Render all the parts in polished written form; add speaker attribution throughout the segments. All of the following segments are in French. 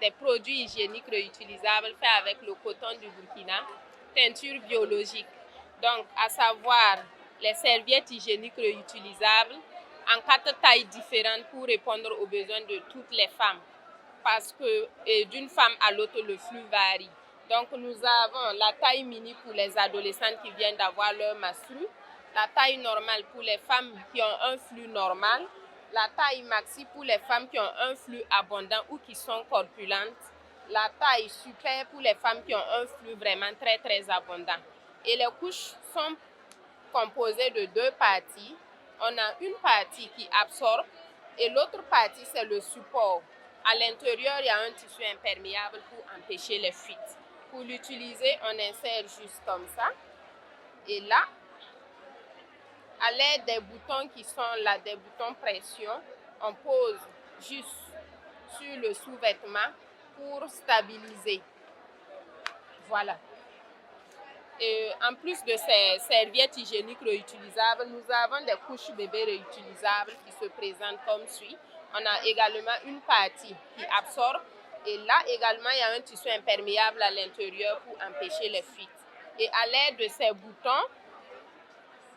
Speaker 1: des produits hygiéniques réutilisables faits avec le coton du Burkina, teinture biologique. Donc, à savoir les serviettes hygiéniques réutilisables en 4 tailles différentes pour répondre aux besoins de toutes les femmes. Parce que d'une femme à l'autre, le flux varie. Donc, nous avons la taille mini pour les adolescentes qui viennent d'avoir leur menstru, la taille normale pour les femmes qui ont un flux normal, la taille maxi pour les femmes qui ont un flux abondant ou qui sont corpulentes, la taille super pour les femmes qui ont un flux vraiment très très abondant. Et les couches sont composées de 2 parties. On a une partie qui absorbe et l'autre partie c'est le support. À l'intérieur, il y a un tissu imperméable pour empêcher les fuites. Pour l'utiliser, on insère juste comme ça. Et là, à l'aide des boutons qui sont là, des boutons pression, on pose juste sur le sous-vêtement pour stabiliser. Voilà. Et en plus de ces serviettes hygiéniques réutilisables, nous avons des couches bébés réutilisables qui se présentent comme suit. On a également une partie qui absorbe et là également il y a un tissu imperméable à l'intérieur pour empêcher les fuites. Et à l'aide de ces boutons,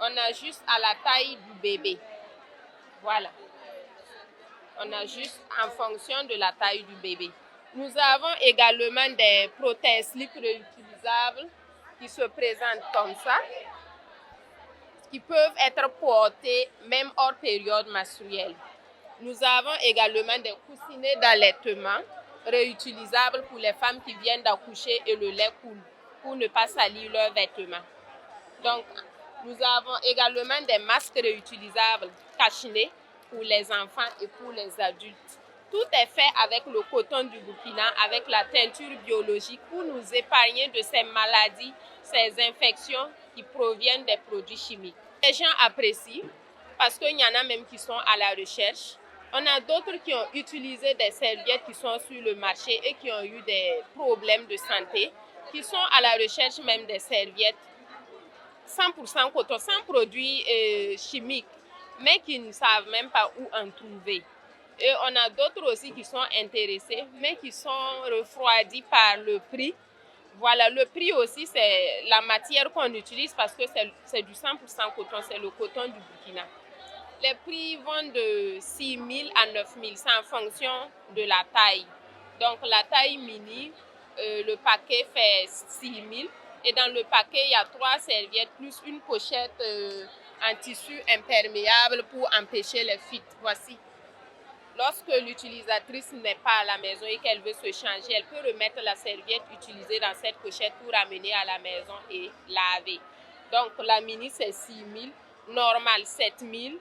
Speaker 1: on ajuste à la taille du bébé. Voilà. On ajuste en fonction de la taille du bébé. Nous avons également des prothèses slip réutilisables qui se présentent comme ça, qui peuvent être portées même hors période menstruelle. Nous avons également des coussinets d'allaitement réutilisables pour les femmes qui viennent d'accoucher et le lait coule, pour ne pas salir leurs vêtements. Donc, nous avons également des masques réutilisables cache-nez pour les enfants et pour les adultes. Tout est fait avec le coton du Burkina, avec la teinture biologique pour nous épargner de ces maladies, ces infections qui proviennent des produits chimiques. Les gens apprécient parce qu'il y en a même qui sont à la recherche. On a d'autres qui ont utilisé des serviettes qui sont sur le marché et qui ont eu des problèmes de santé, qui sont à la recherche même des serviettes 100% coton, sans produits chimiques, mais qui ne savent même pas où en trouver. Et on a d'autres aussi qui sont intéressés, mais qui sont refroidis par le prix. Voilà, le prix aussi, c'est la matière qu'on utilise parce que c'est du 100% coton, c'est le coton du Burkina. Les prix vont de 6 000 à 9 000, c'est en fonction de la taille. Donc la taille mini, le paquet fait 6 000. Et dans le paquet, il y a 3 serviettes plus une pochette en tissu imperméable pour empêcher les fuites. Voici. Lorsque l'utilisatrice n'est pas à la maison et qu'elle veut se changer, elle peut remettre la serviette utilisée dans cette pochette pour ramener à la maison et laver. Donc la mini, c'est 6 000, normal 7 000,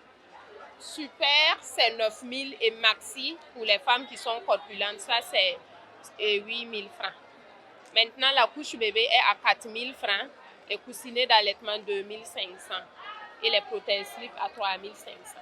Speaker 1: super, c'est 9 000 et maxi, pour les femmes qui sont corpulentes, ça c'est 8 000 francs. Maintenant, la couche bébé est à 4 000 francs, les coussinets d'allaitement 2 500 et les prothèses slip à 3 500.